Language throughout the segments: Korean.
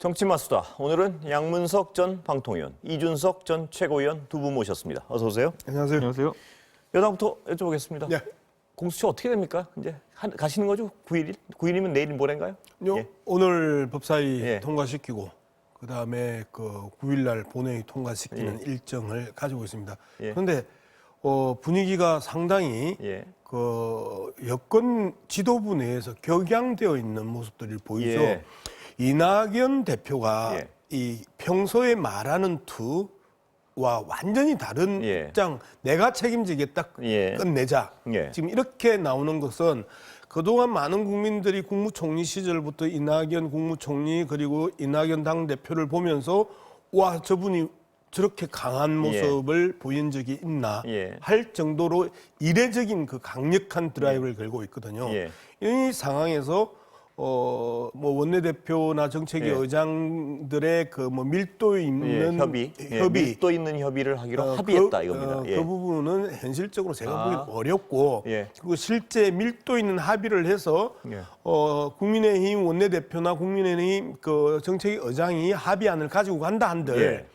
정치마수다. 오늘은 양문석 전 방통위원, 이준석 전 최고위원 두 분 모셨습니다. 어서 오세요. 안녕하세요. 안녕하세요. 여당부터 여쭤보겠습니다. 네. 공수처 어떻게 됩니까? 이제 가시는 거죠? 9일? 9일이면 내일 모레인가요? 예. 오늘 법사위 예. 통과시키고 그다음에 그 9일 날 본회의 통과시키는 일정을 가지고 있습니다. 예. 그런데 분위기가 상당히 예. 그 여권 지도부 내에서 격양되어 있는 모습들이 보이죠. 예. 이낙연 대표가 예. 이 평소에 말하는 투와 완전히 다른 예. 입장, 내가 책임지겠다, 예. 끝내자. 예. 지금 이렇게 나오는 것은 그동안 많은 국민들이 국무총리 시절부터 이낙연 국무총리 그리고 이낙연 당대표를 보면서 와, 저분이 저렇게 강한 모습을 보인 적이 있나 예. 할 정도로 이례적인 그 강력한 드라이브를 걸고 있거든요. 예. 이 상황에서 뭐 원내대표나 정책위 예. 의장들의 그 뭐 밀도 있는 협의. 밀도 있는 협의를 하기로 합의했다 이겁니다. 예. 그 부분은 현실적으로 제가 보기 아. 어렵고 예. 그리고 실제 밀도 있는 합의를 해서 예. 국민의힘 원내대표나 국민의힘 그 정책위 의장이 합의안을 가지고 간다 한들 예.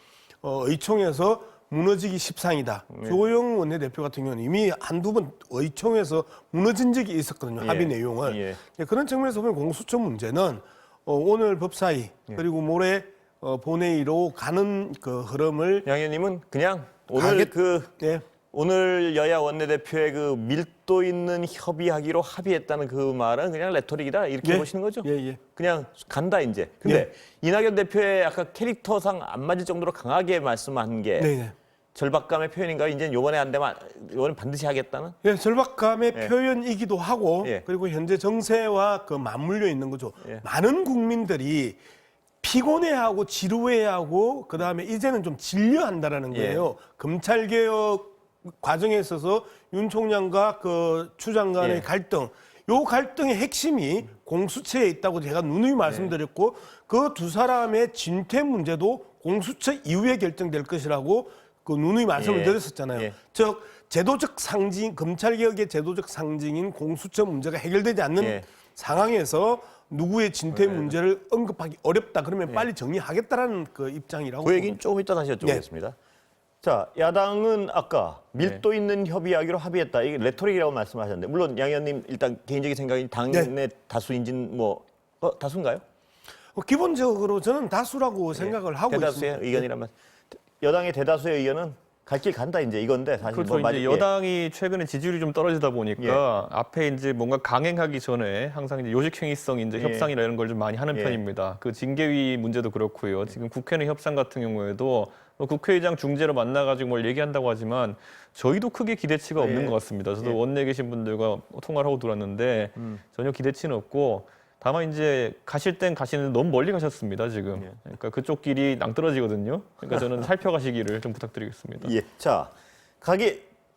의총에서 무너지기 십상이다. 조영 원내대표 같은 경우는 이미 한두 번 의총에서 무너진 적이 있었거든요. 예. 합의 내용을. 예. 그런 측면에서 보면 공수처 문제는 오늘 법사위 그리고 모레 본회의로 가는 그 흐름을 양 의원님은 그냥 오늘 예. 오늘 여야 원내대표의 그 밀도 있는 협의하기로 합의했다는 그 말은 그냥 레토릭이다 이렇게 예. 보시는 거죠? 예, 예. 그냥 간다 이제. 근데 이낙연 대표의 아까 캐릭터상 안 맞을 정도로 강하게 말씀한 게 네, 네. 절박감의 표현인가요? 이제 요번에 안 되면 요번에 반드시 하겠다는? 예, 절박감의 예. 표현이기도 하고 예. 그리고 현재 정세와 그 맞물려 있는 거죠. 예. 많은 국민들이 피곤해하고 지루해하고 그다음에 이제는 좀 질려한다라는 예. 거예요. 검찰 개혁 과정에 있어서 윤 총장과 그 추 장관의 예. 갈등, 요 갈등의 핵심이 공수처에 있다고 제가 누누이 말씀드렸고 그 두 사람의 진퇴 문제도 공수처 이후에 결정될 것이라고 그 누누이 말씀을 예. 드렸었잖아요. 예. 즉 제도적 상징, 검찰 개혁의 제도적 상징인 공수처 문제가 해결되지 않는 예. 상황에서 누구의 진퇴 문제를 언급하기 어렵다. 그러면 빨리 정리하겠다라는 그 입장이라고. 그 얘기는 조금 이따 다시 여쭤보겠습니다. 자, 야당은 아까 밀도 있는 협의하기로 합의했다. 이게 레토릭이라고 말씀하셨는데 물론 양 의원님 일단 개인적인 생각이 당내 다수인지는 뭐 다수인가요? 기본적으로 저는 다수라고 생각을 하고 대다수의 있습니다. 의견이라면 여당의 대다수의 의견은 갈 길 간다 이제 이건데 사실 그렇죠. 뭐 이제 여당이 최근에 지지율이 좀 떨어지다 보니까 앞에 이제 뭔가 강행하기 전에 항상 이제 요식행위성 이제 협상이나 이런 걸 좀 많이 하는 편입니다. 그 징계위 문제도 그렇고요. 지금 국회의 협상 같은 경우에도 뭐 국회의장 중재로 만나가지고 뭘 얘기한다고 하지만 저희도 크게 기대치가 없는 것 같습니다. 저도 원내에 계신 분들과 통화를 하고 들어왔는데 전혀 기대치는 없고 다만 이제 가실 땐 가시는데 너무 멀리 가셨습니다 지금. 그러니까 그쪽 길이 낭떠러지거든요. 그러니까 저는 살펴가시기를 좀 부탁드리겠습니다. 예. 자,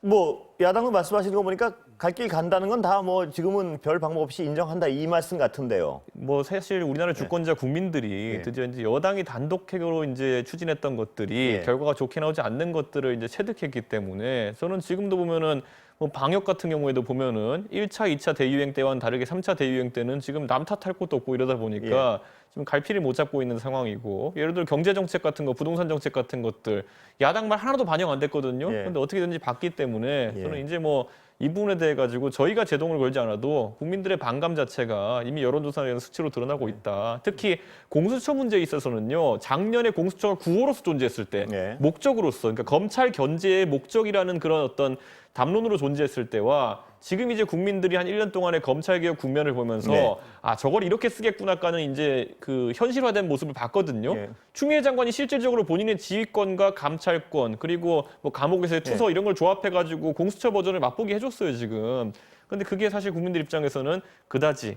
뭐 야당은 말씀하시는 거 보니까 갈 길 간다는 건 다 뭐 지금은 별 방법 없이 인정한다 이 말씀 같은데요. 뭐 사실 우리나라 주권자 국민들이 드디어 이제 여당이 단독행으로 이제 추진했던 것들이 결과가 좋게 나오지 않는 것들을 이제 체득했기 때문에 저는 지금도 보면은 뭐 방역 같은 경우에도 보면은 1차, 2차 대유행 때와는 다르게 3차 대유행 때는 지금 남 탓할 것도 없고 이러다 보니까 지금 갈피를 못 잡고 있는 상황이고 예를 들어 경제 정책 같은 거, 부동산 정책 같은 것들 야당 말 하나도 반영 안 됐거든요. 그런데 어떻게든지 봤기 때문에 저는 이제 뭐 이 부분에 대해 가지고 저희가 제동을 걸지 않아도 국민들의 반감 자체가 이미 여론조사에서 수치로 드러나고 있다. 특히 공수처 문제에 있어서는요. 작년에 공수처가 구호로서 존재했을 때 목적으로서 그러니까 검찰 견제의 목적이라는 그런 어떤 담론으로 존재했을 때와 지금 이제 국민들이 한 1년 동안의 검찰개혁 국면을 보면서 아 저걸 이렇게 쓰겠구나까는 이제 그 현실화된 모습을 봤거든요. 추미애 장관이 실질적으로 본인의 지휘권과 감찰권 그리고 뭐 감옥에서의 투서 이런 걸 조합해가지고 공수처 버전을 맛보게 해줬어요 지금. 근데 그게 사실 국민들 입장에서는 그다지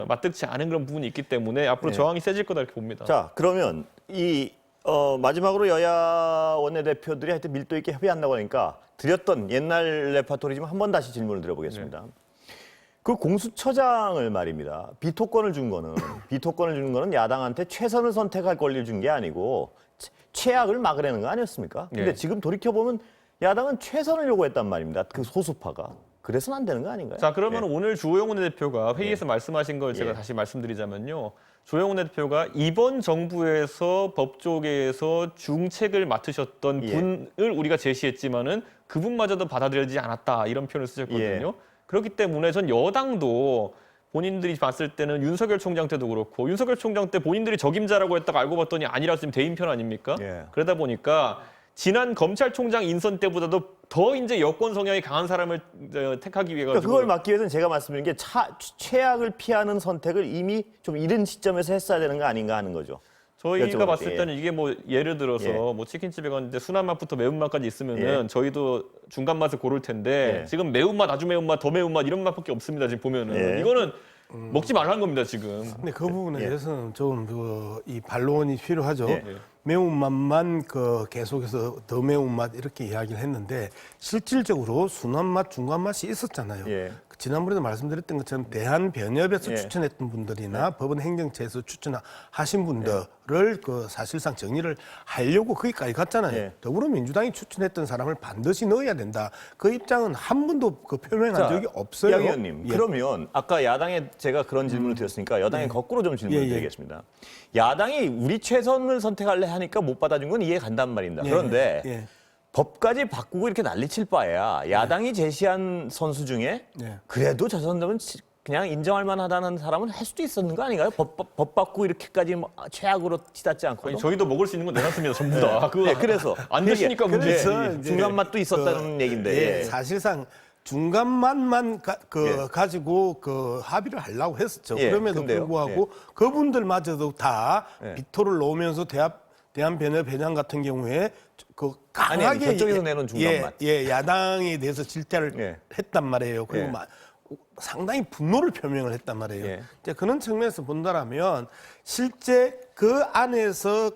맞득치 않은 그런 부분이 있기 때문에 앞으로 저항이 세질 거다 이렇게 봅니다. 자, 그러면 마지막으로 여야 원내대표들이 하여튼 밀도 있게 협의한다고 하니까 드렸던 옛날 레파토리지만 한 번 다시 질문을 드려보겠습니다. 그 공수처장을 말입니다. 비토권을 준 거는 야당한테 최선을 선택할 권리를 준 게 아니고 최악을 막으려는 거 아니었습니까? 근데 지금 돌이켜보면 야당은 최선을 요구했단 말입니다. 그 소수파가. 그래서는 안 되는 거 아닌가요? 자, 그러면 오늘 주호영 원내대표가 회의에서 말씀하신 걸 제가 다시 말씀드리자면요. 조영훈 대표가 이번 정부에서 법조계에서 중책을 맡으셨던 예. 분을 우리가 제시했지만은 그분마저도 받아들이지 않았다 이런 표현을 쓰셨거든요. 예. 그렇기 때문에 전 여당도 본인들이 봤을 때는 윤석열 총장 때도 그렇고 윤석열 총장 때 본인들이 적임자라고 했다가 알고 봤더니 아니라 지금 대인편 아닙니까? 예. 그러다 보니까 지난 검찰총장 인선 때보다도 더 이제 여권 성향이 강한 사람을 택하기 위해 그러니까 가지고 그걸 막기 위해서는 제가 말씀드린 게 최악을 피하는 선택을 이미 좀 이른 시점에서 했어야 되는 거 아닌가 하는 거죠. 저희가 여쭤볼 봤을 때, 때는 이게 뭐 예를 들어서 예. 뭐 치킨집에 갔는데 순한 맛부터 매운맛까지 있으면은 예. 저희도 중간 맛을 고를 텐데 예. 지금 매운맛, 아주 매운맛, 더 매운맛 이런 맛밖에 없습니다. 지금 보면은 예. 이거는 먹지 말라는 겁니다. 지금. 근데 그 부분에 예. 대해서는 좀 이 반론이 필요하죠. 예. 매운맛만 계속해서 더 매운맛 이렇게 이야기를 했는데 실질적으로 순한 맛, 중간 맛이 있었잖아요. 예. 지난번에도 말씀드렸던 것처럼 대한변협에서 예. 추천했던 분들이나 법원 행정처에서 추천하신 분들을 사실상 정리를 하려고 거기까지 갔잖아요. 예. 더불어민주당이 추천했던 사람을 반드시 넣어야 된다. 그 입장은 한 번도 표명한 자, 적이 없어요. 양 의원님, 예. 그러면 아까 야당에 제가 그런 질문을 드렸으니까 여당에 거꾸로 좀 질문을 예, 예. 드리겠습니다. 야당이 우리 최선을 선택할래 하니까 못 받아준 건 이해가 간단 말입니다. 예, 그런데 예. 법까지 바꾸고 이렇게 난리칠 바에야 야당이 제시한 선수 중에 예. 그래도 저 정도면 그냥 인정할 만하다는 사람은 할 수도 있었는 거 아닌가요? 법 바꾸고 이렇게까지 뭐 최악으로 치닫지 않고. 아니, 저희도 먹을 수 있는 건 내놨습니다. 전부 다. 그거 네, 그래서 안 드시니까 그게 문제지. 그래서 중간 맛도 있었다는 얘기인데. 예, 사실상 중간 맛만 예. 가지고 합의를 하려고 했었죠. 예, 그럼에도 근데요. 불구하고 그분들마저도 다 예. 비토를 놓으면서 대한변협 회장 같은 경우에 강하게 아니, 저쪽에서 내놓은 중간 맛. 야당에 대해서 질타를 예. 했단 말이에요. 그리고 예. 상당히 분노를 표명을 했단 말이에요. 예. 이제 그런 측면에서 본다라면 실제 그 안에서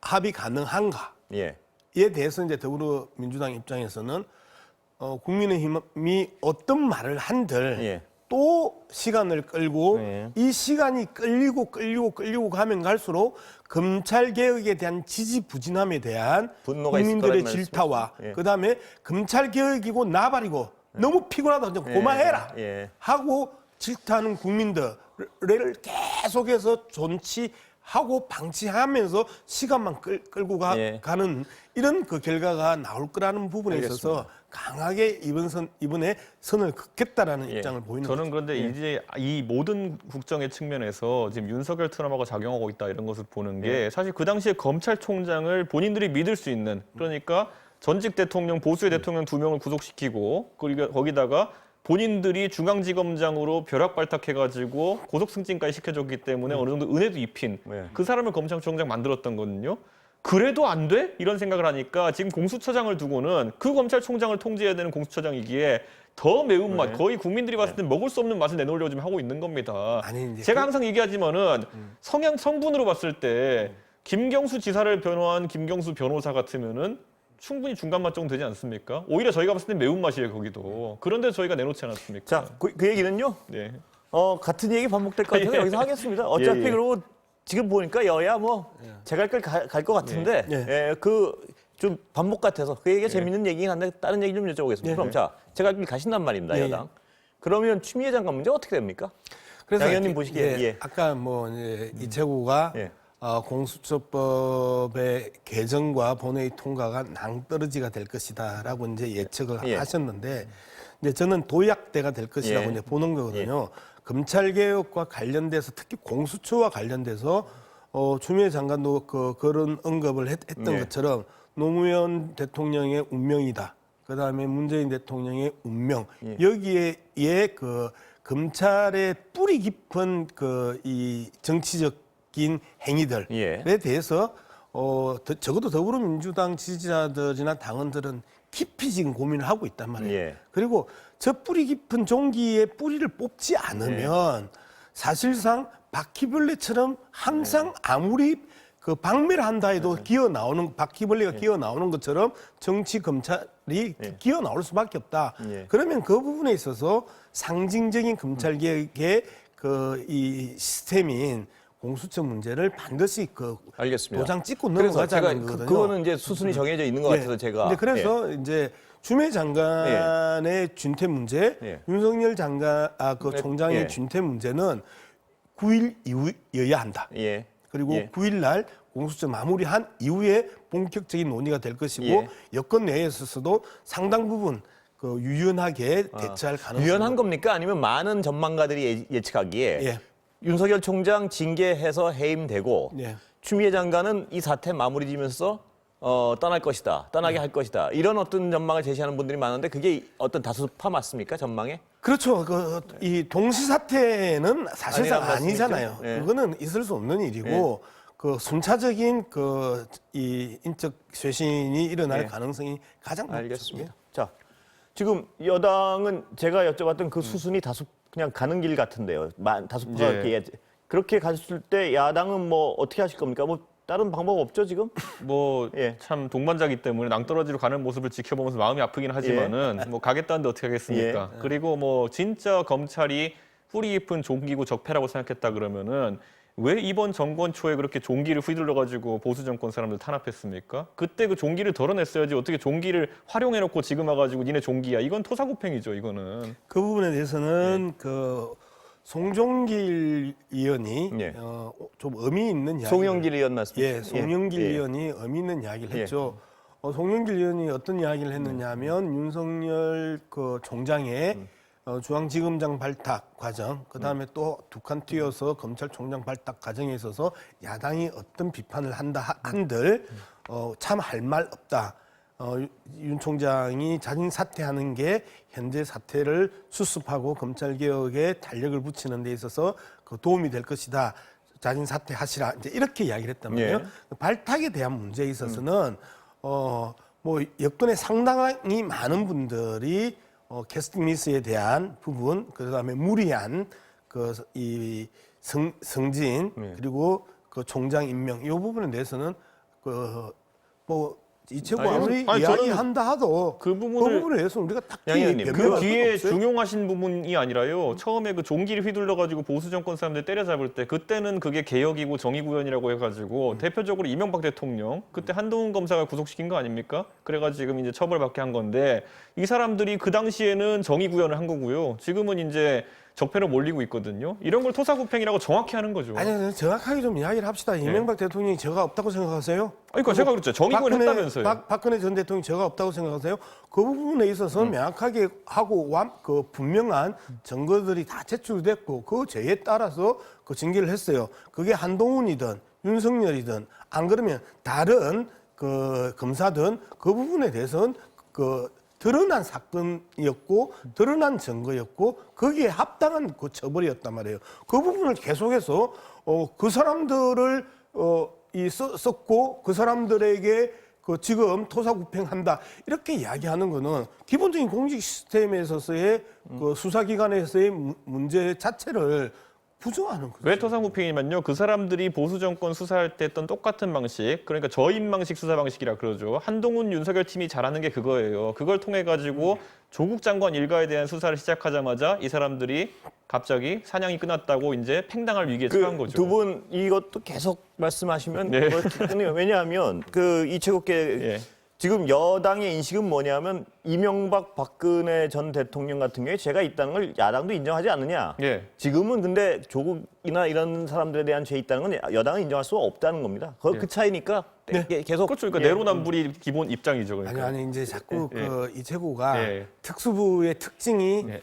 합의 가능한가? 예. 이에 대해서 이제 더불어민주당 입장에서는 국민의힘이 어떤 말을 한들 예. 또 시간을 끌고 예. 이 시간이 끌리고 가면 갈수록 검찰 개혁에 대한 지지부진함에 대한 분노가 있을 국민들의 거라는 질타와 말씀이시죠? 예. 그다음에 검찰 개혁이고 나발이고 너무 피곤하다 좀 고마해라 예. 하고 질타하는 국민들을 계속해서 존치하고 방치하면서 시간만 끌고 예. 가는 이런 결과가 나올 거라는 부분에 있어서 강하게 이번에 선을 긋겠다라는 예. 입장을 보이는 저는 거죠. 그런데 이제 이 모든 국정의 측면에서 지금 윤석열 트럼하고 작용하고 있다 이런 것을 보는 게 사실 그 당시에 검찰총장을 본인들이 믿을 수 있는 그러니까 전직 대통령, 보수의 대통령 2명을 구속시키고 그리고 거기다가 본인들이 중앙지검장으로 벼락발탁해가지고 고속승진까지 시켜줬기 때문에 어느 정도 은혜도 입힌 네. 그 사람을 검찰총장 만들었던 거거든요. 그래도 안 돼? 이런 생각을 하니까 지금 공수처장을 두고는 그 검찰총장을 통제해야 되는 공수처장이기에 더 매운맛, 거의 국민들이 봤을 때 먹을 수 없는 맛을 내놓으려고 지금 하고 있는 겁니다. 아니, 이제 제가 항상 얘기하지만은 성분으로 봤을 때 김경수 지사를 변호한 김경수 변호사 같으면은 충분히 중간맛 정도 되지 않습니까? 오히려 저희가 봤을 때 매운맛이에요, 거기도. 그런데 저희가 내놓지 않았습니까? 자, 그 얘기는요. 네. 같은 얘기 반복될 것 같아서 예. 여기서 하겠습니다. 어차피 예, 예. 그리고 지금 보니까 여야 뭐 제갈 걸 갈 것 같은데 예. 좀 반복 같아서 그 얘기가 재밌는 얘기긴 한데 다른 얘기 좀 여쭤보겠습니다. 예. 그럼 자, 제갈 길 가신단 말입니다, 예. 여당. 그러면 추미애 장관 문제 어떻게 됩니까? 양 의원님 보시기에 예. 아까 이채구가 예. 공수처법의 개정과 본회의 통과가 낭떠러지가 될 것이다라고 이제 예측을 예. 하셨는데 이제 저는 도약대가 될 것이라고 예. 이제 보는 거거든요. 검찰 개혁과 관련돼서 특히 공수처와 관련돼서 추미애 장관도 그런 언급을 했던 예. 것처럼 노무현 대통령의 운명이다. 그다음에 문재인 대통령의 운명 예. 여기에 검찰의 뿌리 깊은 이 정치적인 행위들에 예. 대해서 적어도 더불어민주당 지지자들이나 당원들은 깊이 지금 고민을 하고 있단 말이에요. 예. 그리고 저 뿌리 깊은 종기의 뿌리를 뽑지 않으면 사실상 바퀴벌레처럼 항상 아무리 방매를 한다 해도 기어 나오는 바퀴벌레가 기어 나오는 것처럼 정치 검찰이 기어 나올 수밖에 없다. 예. 그러면 그 부분에 있어서 상징적인 검찰 개혁의 이 시스템인 공수처 문제를 반드시 알겠습니다. 도장 찍고 그래서 제가 넘어가자는 거거든요. 그거는 이제 수순이 정해져 있는 것 같아서 제가. 근데 그래서 이제 추미애 장관의 준퇴 문제, 예. 윤석열 장관 총장의 예. 준퇴 문제는 9일 이후여야 한다. 예. 그리고 예. 9일 날 공수처 마무리한 이후에 본격적인 논의가 될 것이고 예. 여권 내에 있어서도 상당 부분 그 유연하게 대처할 가능성이 유연한 겁니까? 아니면 많은 전망가들이 예측하기에 예. 윤석열 총장 징계해서 해임되고 예. 추미애 장관은 이 사태 마무리 지면서 떠날 것이다. 떠나게 할 것이다. 이런 어떤 전망을 제시하는 분들이 많은데 그게 어떤 다수파 맞습니까? 전망에? 그렇죠. 이 동시 사태는 사실상 아니란 아니잖아요. 말씀이죠? 예. 그거는 있을 수 없는 일이고 그 순차적인 이 인적 쇄신이 일어날 예. 가능성이 가장 높죠. 알겠습니다. 자, 지금 여당은 제가 여쭤봤던 그 수순이 다수 그냥 가는 길 같은데요. 다수파가 예. 그렇게 갔을 때 야당은 뭐 어떻게 하실 겁니까? 뭐 다른 방법 없죠 지금? 뭐 예. 참 동반자기 때문에 낭떠러지로 가는 모습을 지켜보면서 마음이 아프긴 하지만은 뭐 가겠다는데 어떻게 하겠습니까? 그리고 뭐 진짜 검찰이 뿌리 깊은 종기고 적폐라고 생각했다 그러면은 왜 이번 정권 초에 그렇게 종기를 휘둘러 가지고 보수 정권 사람들 탄압했습니까? 그때 그 종기를 덜어냈어야지 어떻게 종기를 활용해 놓고 지금 와 가지고 니네 종기야. 이건 토사구팽이죠, 이거는. 그 부분에 대해서는 그 송종길 의원이 예. 좀 의미 있는 이야기. 송영길 의원 말씀이시죠? 예, 송영길 예. 의원이 의미 있는 이야기를 예. 했죠. 송영길 의원이 어떤 이야기를 했느냐면 윤석열 그 총장의 중앙지검장 발탁 과정, 그 다음에 또 두 칸 뛰어서 검찰총장 발탁 과정에 있어서 야당이 어떤 비판을 한들 참 할 말 없다. 윤 총장이 자진 사퇴하는 게 현재 사태를 수습하고 검찰 개혁에 탄력을 붙이는 데 있어서 그 도움이 될 것이다. 자진 사퇴하시라. 이제 이렇게 이야기를 했단 말이에요. 예. 발탁에 대한 문제에 있어서는 뭐 여권에 상당히 많은 분들이 캐스팅 미스에 대한 부분, 그다음에 무리한 이 성진 그리고 그 총장 임명 이 부분에 대해서는 뭐 이채구 아무리 아니, 저는 이야기한다 하도 그 부분을 부분에 대해서 우리가 딱히 양 의원님, 변명할 그 수는 뒤에 없어요. 중용하신 부분이 아니라요. 처음에 그 종기를 휘둘러 가지고 보수 정권 사람들 때려잡을 때 그때는 그게 개혁이고 정의구현이라고 해가지고 대표적으로 이명박 대통령 그때 한동훈 검사가 구속시킨 거 아닙니까? 그래가지고 지금 이제 처벌받게 한 건데 이 사람들이 그 당시에는 정의구현을 한 거고요. 지금은 이제 적폐로 몰리고 있거든요. 이런 걸 토사구팽이라고 정확히 하는 거죠. 아니 정확하게 좀 이야기를 합시다. 이명박 대통령이 죄가 없다고 생각하세요? 그러니까 제가 그랬죠. 정의구현 했다면서요. 박근혜 전 대통령이 죄가 없다고 생각하세요? 그 부분에 있어서 명확하게 하고 그 분명한 증거들이 다 제출됐고 그 죄에 따라서 그 징계를 했어요. 그게 한동훈이든 윤석열이든 안 그러면 다른 그 검사든 그 부분에 대해서는 드러난 사건이었고 드러난 증거였고 거기에 합당한 그 처벌이었단 말이에요. 그 부분을 계속해서 그 사람들을 썼고 그 사람들에게 지금 토사구팽한다 이렇게 이야기하는 거는 기본적인 공직 시스템에 있어서의 그 수사기관에서의 문제 자체를 부정하는 거죠. 왜 토사구팽이면요. 그 사람들이 보수 정권 수사할 때 했던 똑같은 방식, 그러니까 저임 방식 수사 방식이라 그러죠. 한동훈 윤석열 팀이 잘하는 게 그거예요. 그걸 통해 가지고 조국 장관 일가에 대한 수사를 시작하자마자 이 사람들이 갑자기 사냥이 끝났다고 이제 팽당할 위기에 처한 거죠. 두 분 이것도 계속 말씀하시면 네. 왜냐하면 이채국계 예. 지금 여당의 인식은 뭐냐면 이명박 박근혜 전 대통령 같은 경우에 죄가 있다는 걸 야당도 인정하지 않느냐. 예. 지금은 근데 조국이나 이런 사람들에 대한 죄 있다는 건 여당은 인정할 수가 없다는 겁니다. 그 차이니까 계속 그렇죠. 그러니까 내로남불이 기본 입장이죠. 그러니까. 아니 이제 자꾸 이채구가 예. 특수부의 특징이 예.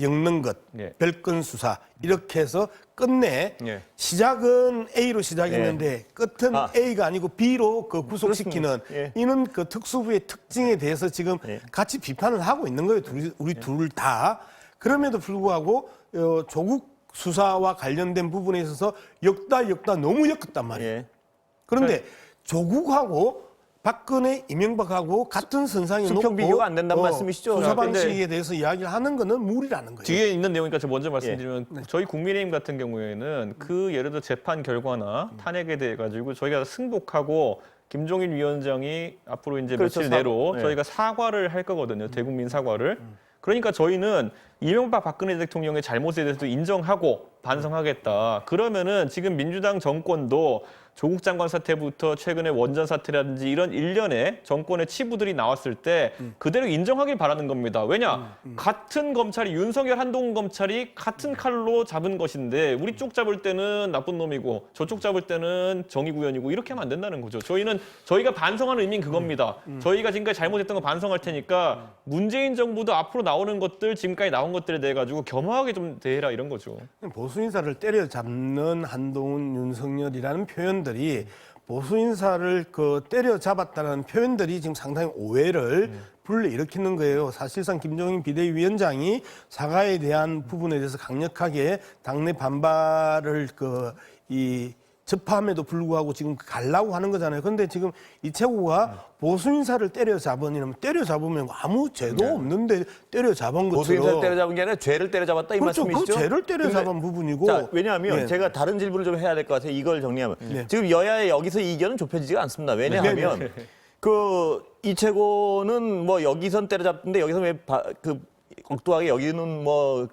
엮는 것, 예. 별건 수사 이렇게 해서 끝내 예. 시작은 A로 시작했는데 끝은 A가 아니고 B로 구속시키는 그렇습니다. 예. 이는 특수부의 특징에 대해서 지금 같이 비판을 하고 있는 거예요. 우리 둘 다. 그럼에도 불구하고 조국 수사와 관련된 부분에 있어서 엮다 너무 엮었단 말이에요. 예. 그런데 조국하고 박근혜, 이명박하고 같은 선상에 수평 놓고 비교가 안 된다는 말씀이시죠? 수사 근데 방식에 대해서 이야기를 하는 거는 무리라는 거예요. 뒤에 있는 내용이니까 제가 먼저 말씀드리면 저희 국민의힘 같은 경우에는 예를 들어 재판 결과나 탄핵에 대해 가지고 저희가 승복하고 김종인 위원장이 앞으로 이제 그렇죠. 며칠 내로 네. 저희가 사과를 할 거거든요. 대국민 사과를. 그러니까 저희는 이명박 박근혜 대통령의 잘못에 대해서도 인정하고 반성하겠다. 그러면은 지금 민주당 정권도 조국 장관 사태부터 최근에 원전 사태라든지 이런 일련의 정권의 치부들이 나왔을 때 그대로 인정하길 바라는 겁니다. 왜냐? 같은 검찰이 윤석열 한동훈 검찰이 같은 칼로 잡은 것인데 우리 쪽 잡을 때는 나쁜 놈이고 저쪽 잡을 때는 정의구현이고 이렇게 하면 안 된다는 거죠. 저희가 반성하는 의미는 그겁니다. 저희가 지금까지 잘못했던 거 반성할 테니까 문재인 정부도 앞으로 나오는 것들 지금까지 나온 것들에 대해 가지고 겸허하게 좀 대해라 이런 거죠. 보수 인사를 때려잡는 한동훈, 윤석열이라는 표현들이 보수 인사를 때려잡았다는 표현들이 지금 상당히 오해를 불러일으키는 거예요. 사실상 김종인 비대위원장이 사과에 대한 부분에 대해서 강력하게 당내 반발을 접함에도 불구하고 지금 가려고 하는 거잖아요. 그런데 지금 이채구가 보수 인사를 때려잡으면 아무 죄도 없는데 때려잡은 것처럼. 보수 인사를 때려잡은 게 아니라 죄를 때려잡았다 이 그렇죠. 말씀이시죠? 그 죄를 때려잡은 부분이고. 자, 왜냐하면 네. 제가 다른 질문을 좀 해야 될 것 같아요. 이걸 정리하면. 지금 여야의 여기서 이견은 좁혀지지가 않습니다. 왜냐하면 이채고는 뭐 여기선 때려잡는데 여기서 왜 엉뚱하게 여기는 뭐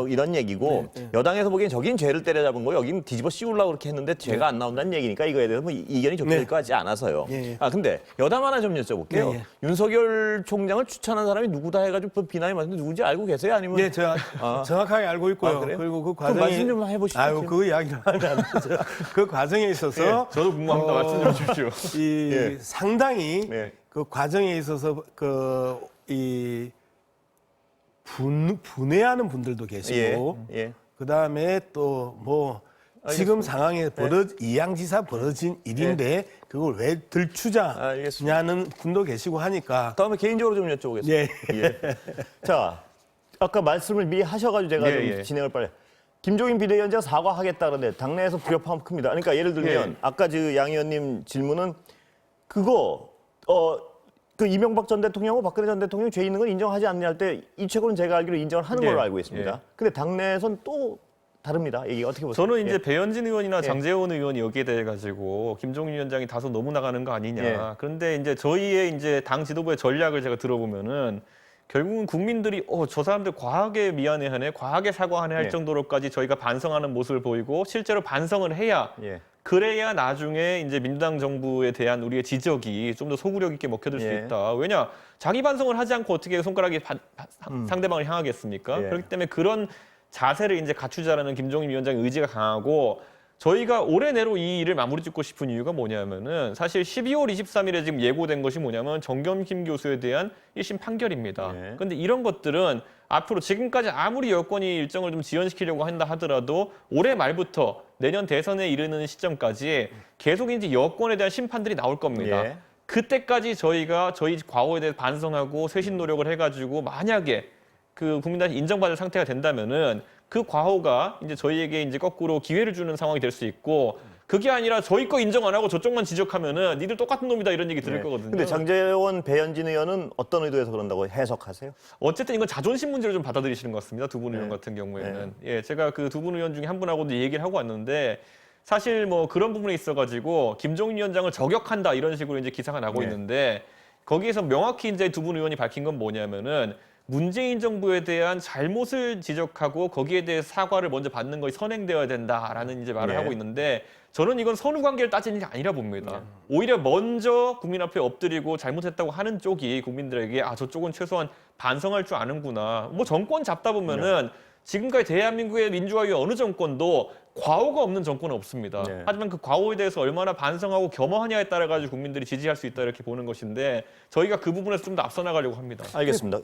이런 얘기고 여당에서 보기엔 저긴 죄를 때려잡은 거 여기는 뒤집어 씌우려고 그렇게 했는데 죄가 안 나온다는 얘기니까 이거에 대해서 뭐 이견이 좁혀질 것 같지 않아서요. 근데 여담 하나 좀 여쭤볼게요. 윤석열 총장을 추천한 사람이 누구다 해가지고 비난이 많은데 누군지 알고 계세요? 아니면? 네, 제가 정확하게 알고 있고요. 그래요? 그리고 그 그럼 과정에 말씀 좀 해보시죠. 아유, 그 이야기를 하면 안 되죠. 그 과정에 있어서 저도 궁금합니다. 말씀 좀 주십시오. 상당히 그 과정에 있어서 분해하는 분들도 계시고 그다음에 또 뭐 지금 상황에 이양지사 벌어진 일인데 그걸 왜 들추자냐는 분도 계시고 하니까 다음에 개인적으로 좀 여쭤보겠습니다. 예. 자, 아까 말씀을 미리 하셔가지고 제가 좀 진행을 빨리. 김종인 비대위원장 사과하겠다 그러는데 당내에서 불협화음 큽니다. 그러니까 예를 들면 아까 양 의원님 질문은 그 이명박 전 대통령하고 박근혜 전 대통령이 죄 있는 건 인정하지 않느냐 할 때 이채고는 제가 알기로 인정을 하는 걸로 알고 있습니다. 근데 당내에선 또 다릅니다. 이게 어떻게 보세요? 저는 이제 배현진 의원이나 장제원 의원이 여기에 대해 가지고 김종인 위원장이 다소 너무 나가는 거 아니냐. 그런데 이제 저희의 이제 당 지도부의 전략을 제가 들어보면은 결국은 국민들이 저 사람들 과하게 미안해하네, 과하게 사과하네 할 정도로까지 저희가 반성하는 모습을 보이고 실제로 반성을 해야 그래야 나중에 이제 민주당 정부에 대한 우리의 지적이 좀 더 소구력 있게 먹혀들 수 있다. 왜냐? 자기 반성을 하지 않고 어떻게 손가락이 상대방을 향하겠습니까? 그렇기 때문에 그런 자세를 이제 갖추자라는 김종인 위원장의 의지가 강하고 저희가 올해 내로 이 일을 마무리 짓고 싶은 이유가 뭐냐면은 사실 12월 23일에 지금 예고된 것이 뭐냐면 정겸kim 교수에 대한 1심 판결입니다. 그런데 이런 것들은 앞으로 지금까지 아무리 여권이 일정을 좀 지연시키려고 한다 하더라도 올해 말부터 내년 대선에 이르는 시점까지 계속 이제 여권에 대한 심판들이 나올 겁니다. 그때까지 저희가 저희 과오에 대해 반성하고 쇄신 노력을 해가지고 만약에 그 국민들한테 인정받을 상태가 된다면은 그 과오가 이제 저희에게 이제 거꾸로 기회를 주는 상황이 될 수 있고 그게 아니라 저희 거 인정 안 하고 저쪽만 지적하면은 니들 똑같은 놈이다 이런 얘기 들을 거거든요. 근데 장제원, 배현진 의원은 어떤 의도에서 그런다고 해석하세요? 어쨌든 이건 자존심 문제로 좀 받아들이시는 것 같습니다. 두 분 의원 같은 경우에는. 제가 그 두 분 의원 중에 한 분하고도 얘기를 하고 왔는데 사실 뭐 그런 부분에 있어가지고 김종인 위원장을 저격한다 이런 식으로 이제 기사가 나고 있는데 거기에서 명확히 이제 두 분 의원이 밝힌 건 뭐냐면은 문재인 정부에 대한 잘못을 지적하고 거기에 대해 사과를 먼저 받는 것이 선행되어야 된다라는 이제 말을 하고 있는데 저는 이건 선후 관계를 따지는 게 아니라 봅니다. 오히려 먼저 국민 앞에 엎드리고 잘못했다고 하는 쪽이 국민들에게 저쪽은 최소한 반성할 줄 아는구나. 뭐 정권 잡다 보면은 지금까지 대한민국의 민주화의 어느 정권도 과오가 없는 정권은 없습니다. 하지만 그 과오에 대해서 얼마나 반성하고 겸허하냐에 따라 가지고 국민들이 지지할 수 있다 이렇게 보는 것인데 저희가 그 부분에서 좀 더 앞서 나가려고 합니다. 알겠습니다.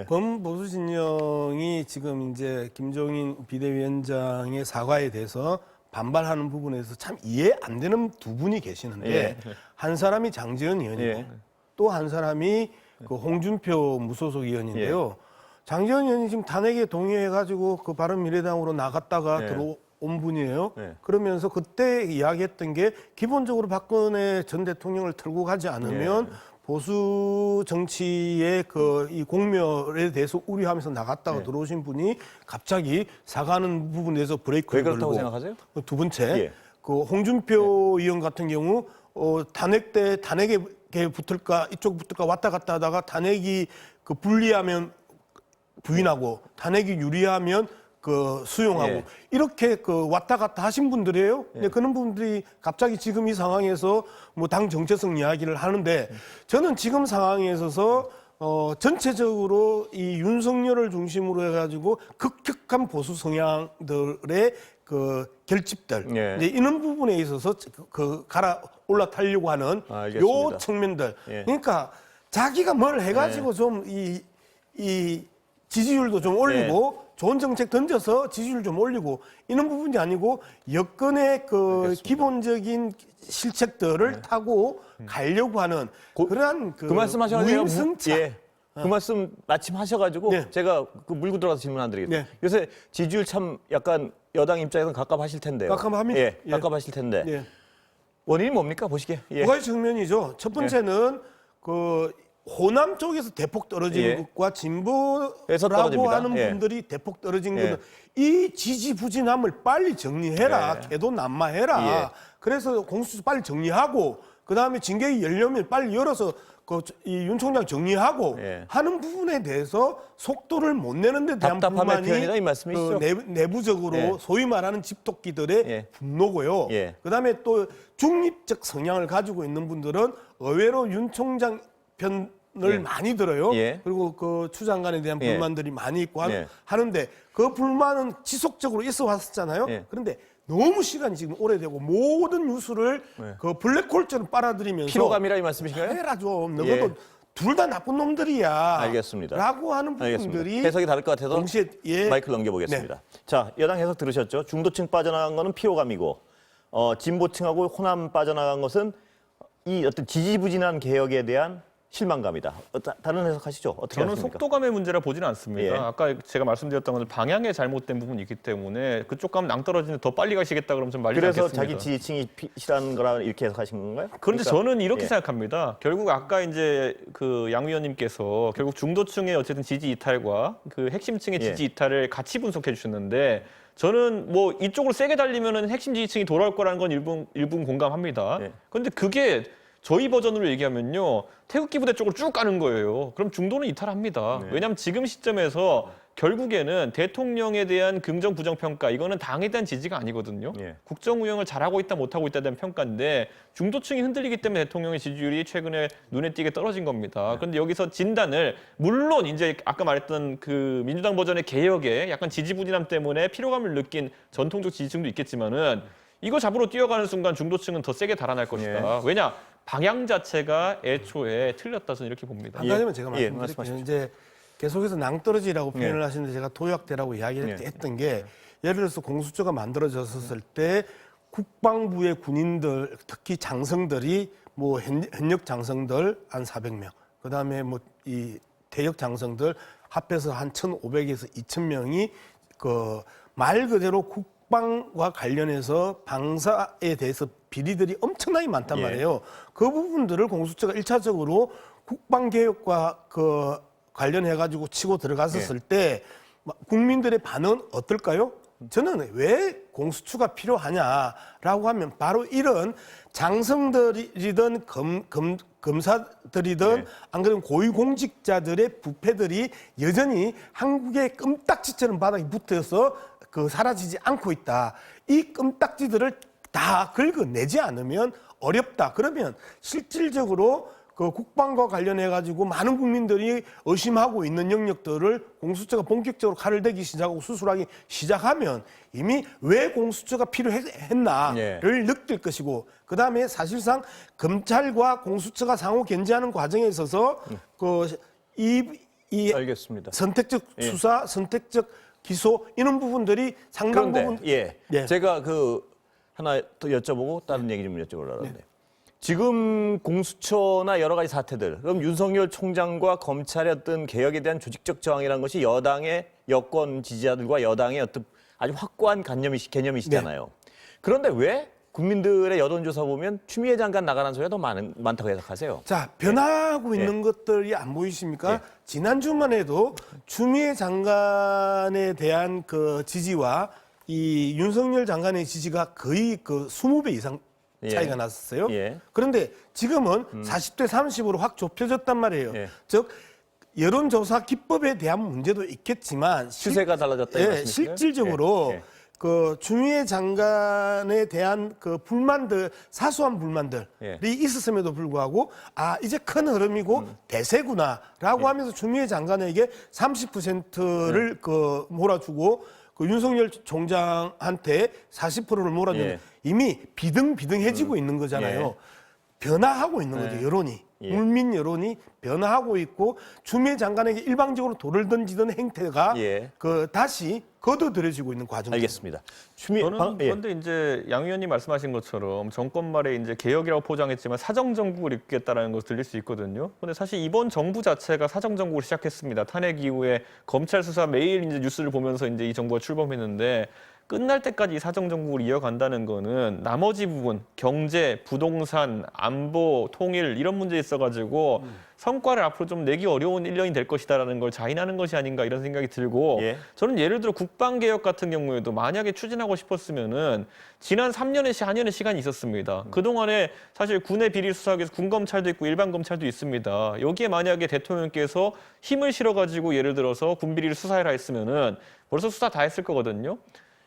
범보수 진영이 지금 이제 김종인 비대위원장의 사과에 대해서 반발하는 부분에서 참 이해 안 되는 두 분이 계시는데 한 사람이 장제원 의원이고 또 한 사람이 그 홍준표 무소속 의원인데요. 장제원 의원이 지금 탄핵에 동의해가지고 그 바른미래당으로 나갔다가 들어온 분이에요. 그러면서 그때 이야기했던 게 기본적으로 박근혜 전 대통령을 틀고 가지 않으면 보수 정치의 이 공멸에 대해서 우려하면서 나갔다가 들어오신 분이 갑자기 사과하는 부분에서 브레이크를 걸고. 왜 그렇다고 생각하세요? 두 번째, 그 홍준표 의원 같은 경우 탄핵 때 탄핵에 붙을까 이쪽 붙을까 왔다 갔다 하다가 탄핵이 불리하면 부인하고 탄핵이 유리하면 그 수용하고 예. 이렇게 그 왔다 갔다 하신 분들이에요. 근데 그런 분들이 갑자기 지금 이 상황에서 뭐 당 정체성 이야기를 하는데 저는 지금 상황에 있어서 전체적으로 이 윤석열을 중심으로 해가지고 극격한 보수 성향들의 그 결집들 예. 이제 이런 부분에 있어서 그 갈아 올라타려고 하는 알겠습니다. 요 측면들. 예. 그러니까 자기가 뭘 해가지고 좀 이 지지율도 좀 올리고 좋은 정책 던져서 지지율 좀 올리고 이런 부분이 아니고 여건의 그 알겠습니다. 기본적인 실책들을 타고 가려고 하는 그러한 그 말씀하셔가지고 무임승차. 예. 그 말씀 마침 하셔가지고 네. 제가 그 물고 들어가서 질문 안 드리겠습니다. 네. 요새 지지율 참 약간 여당 입장에서는 갑갑하실 텐데요. 갑갑합니다. 예, 예. 갑갑하실 텐데 예. 원인이 뭡니까 보시기에? 예. 두 가지 측면이죠. 첫 번째는 그 호남 쪽에서 대폭 떨어지는 예. 것과 에서 진보라고 떨어집니다. 하는 예. 분들이 대폭 떨어진 예. 것은 이 지지부진함을 빨리 정리해라. 예. 개도 난마해라. 예. 그래서 공수처 빨리 정리하고 그다음에 징계위 열려면 빨리 열어서 이 윤 총장 정리하고 예. 하는 부분에 대해서 속도를 못 내는 데 대한 답답함의 불만이 표현이다, 이 말씀이시죠? 내부적으로 예. 소위 말하는 집토끼들의 예. 분노고요. 예. 그다음에 또 중립적 성향을 가지고 있는 분들은 의외로 윤 총장 편을 예. 많이 들어요. 예. 그리고 그 추 장관에 대한 예. 불만들이 많이 있고 예. 하는데 그 불만은 지속적으로 있어 왔었잖아요. 예. 그런데 너무 시간이 지금 오래되고 모든 뉴스를 그 블랙홀처럼 빨아들이면서 피로감이라 이 말씀이신가요? 해라 좀. 너도 예. 둘 다 나쁜 놈들이야. 알겠습니다. 라고 하는 알겠습니다. 부분들이 해석이 다를 것 같아서 동시에 예. 마이크를 넘겨보겠습니다. 자, 여당 해석 들으셨죠? 중도층 빠져나간 거는 피로감이고 진보층하고 호남 빠져나간 것은 이 어떤 지지부진한 개혁에 대한 실망감이다. 다른 해석하시죠? 어떻게 저는 하십니까? 속도감의 문제라 보지는 않습니다. 예. 아까 제가 말씀드렸던 건 방향에 잘못된 부분이 있기 때문에 그쪽 가면 낭떨어지는데 더 빨리 가시겠다 그러면 좀 말리지 그래서 않겠습니다. 자기 지지층이 싫어하는 거라 이렇게 해석하신 건가요? 그런데 그러니까, 저는 이렇게 예. 생각합니다. 결국 아까 이제 그 양 위원님께서 결국 중도층의 어쨌든 지지 이탈과 그 핵심층의 예. 지지 이탈을 같이 분석해 주셨는데 저는 뭐 이쪽으로 세게 달리면은 핵심 지지층이 돌아올 거라는 건 일부 공감합니다. 예. 그런데 그게 저희 버전으로 얘기하면요. 태극기 부대 쪽으로 쭉 가는 거예요. 그럼 중도는 이탈합니다. 네. 왜냐하면 지금 시점에서 결국에는 대통령에 대한 긍정 부정 평가 이거는 당에 대한 지지가 아니거든요. 예. 국정 운영을 잘하고 있다 못하고 있다에 대한 평가인데 중도층이 흔들리기 때문에 대통령의 지지율이 최근에 눈에 띄게 떨어진 겁니다. 그런데 여기서 진단을 물론 이제 아까 말했던 그 민주당 버전의 개혁에 약간 지지부진함 때문에 피로감을 느낀 전통적 지지층도 있겠지만은 이거 잡으러 뛰어가는 순간 중도층은 더 세게 달아날 것이다. 왜냐? 방향 자체가 애초에 틀렸다 저는 이렇게 봅니다. 한 가지만 제가 예, 말씀드릴게요. 말씀하십시오. 이제 계속해서 낭떠러지라고 표현을 예. 하시는데 제가 도약대라고 이야기를 예. 했던 게 예를 들어서 공수처가 만들어졌을 때 국방부의 군인들 특히 장성들이 뭐 현역 장성들 한 400명 그다음에 뭐 이 대역 장성들 합해서 한 1,500에서 2,000명이 그 말 그대로 국방과 관련해서 방사에 대해서 비리들이 엄청나게 많단 예. 말이에요. 그 부분들을 공수처가 1차적으로 국방개혁과 그 관련해가지고 치고 들어갔었을 때 국민들의 반응은 어떨까요? 저는 왜 공수처가 필요하냐라고 하면 바로 이런 장성들이든 검사들이든 네. 안 그러면 고위공직자들의 부패들이 여전히 한국의 껌딱지처럼 바닥에 붙어서 그 사라지지 않고 있다. 이 껌딱지들을 다 긁어내지 않으면 어렵다. 그러면 실질적으로 그 국방과 관련해 가지고 많은 국민들이 의심하고 있는 영역들을 공수처가 본격적으로 칼을 대기 시작하고 수술하기 시작하면 이미 왜 공수처가 필요했나를 예. 느낄 것이고 그다음에 사실상 검찰과 공수처가 상호 견제하는 과정에 있어서 이 알겠습니다. 선택적 예. 수사, 선택적 기소 이런 부분들이 상당 그런데 부분 예. 제가 그 하나 더 여쭤보고 다른 얘기 좀 여쭤보려고 하는데 지금 공수처나 여러 가지 사태들 그럼 윤석열 총장과 검찰의 어떤 개혁에 대한 조직적 저항이라는 것이 여당의 여권 지지자들과 여당의 어떤 아주 확고한 개념이시잖아요. 그런데 왜 국민들의 여론조사 보면 추미애 장관 나가라는 소리가 더 많다고 해석하세요? 자, 변화하고 예. 있는 것들이 안 보이십니까? 예. 지난주만 해도 추미애 장관에 대한 그 지지와 이 윤석열 장관의 지지가 거의 그 20배 이상 차이가 예. 났었어요. 예. 그런데 지금은 40대 30으로 확 좁혀졌단 말이에요. 예. 즉 여론조사 기법에 대한 문제도 있겠지만 추세가 달라졌다 이 말씀이시죠? 실질적으로 예, 예. 그 추미애 장관에 대한 그 불만들, 사소한 불만들이 예. 있었음에도 불구하고 이제 큰 흐름이고 대세구나라고 하면서 추미애 장관에게 30%를 그 몰아주고 그 윤석열 총장한테 40%를 몰아주는 예. 이미 비등비등해지고 있는 거잖아요. 예. 변화하고 있는 거죠, 여론이. 예. 국민 여론이 변화하고 있고 추미애 장관에게 일방적으로 돌을 던지던 행태가 예. 그 다시 거둬들여지고 있는 과정입니다. 알겠습니다. 추미애 저는 예. 그런데 이제 양 의원님 말씀하신 것처럼 정권 말에 이제 개혁이라고 포장했지만 사정 정국을 이끌겠다라는 것을 들릴 수 있거든요. 그런데 사실 이번 정부 자체가 사정 정국을 시작했습니다. 탄핵 이후에 검찰 수사 매일 이제 뉴스를 보면서 이제 이 정부가 출범했는데 끝날 때까지 이 사정 정국을 이어간다는 거는 나머지 부분 경제, 부동산, 안보, 통일 이런 문제에 있어가지고 성과를 앞으로 좀 내기 어려운 1년이 될 것이다라는 걸 자인하는 것이 아닌가 이런 생각이 들고 예. 저는 예를 들어 국방개혁 같은 경우에도 만약에 추진하고 싶었으면은 지난 3년의 4년의 시간이 있었습니다. 그동안에 사실 군의 비리 수사하기 위해서 군검찰도 있고 일반 검찰도 있습니다. 여기에 만약에 대통령께서 힘을 실어가지고 예를 들어서 군비리를 수사해라 했으면은 벌써 수사 다 했을 거거든요.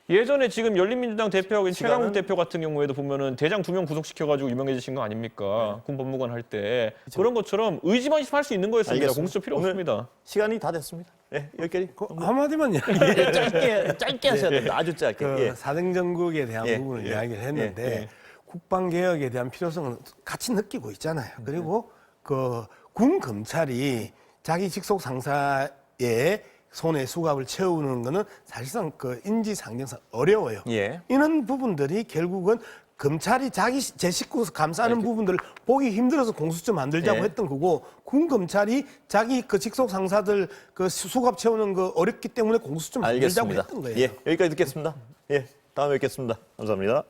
예전에 지금 열린민주당 대표하고 최강욱 대표 같은 경우에도 보면은 대장 2명 구속시켜가지고 유명해지신 거 아닙니까? 군 법무관 할 때. 그런 것처럼 의지만 있으면 할 수 있는 거였습니다. 알겠습니다. 공수처 필요 오늘 없습니다. 시간이 다 됐습니다. 예, 여기까지. 한마디만 예, 짧게 하셔야 된다. 아주 짧게. 그 예. 사등정국에 대한 예, 부분을 예, 이야기를 했는데 예, 예. 국방개혁에 대한 필요성은 같이 느끼고 있잖아요. 그리고 그 군 검찰이 자기 직속 상사의 손에 수갑을 채우는 거는 사실상 그 인지상정상 어려워요. 예. 이런 부분들이 결국은 검찰이 제 식구 감싸는 부분들을 보기 힘들어서 공수처 만들자고 예. 했던 거고 군 검찰이 자기 그 직속 상사들 그 수갑 채우는 거 어렵기 때문에 공수처 만들자고 알겠습니다. 했던 거예요. 예, 여기까지 듣겠습니다. 예, 다음에 뵙겠습니다. 감사합니다.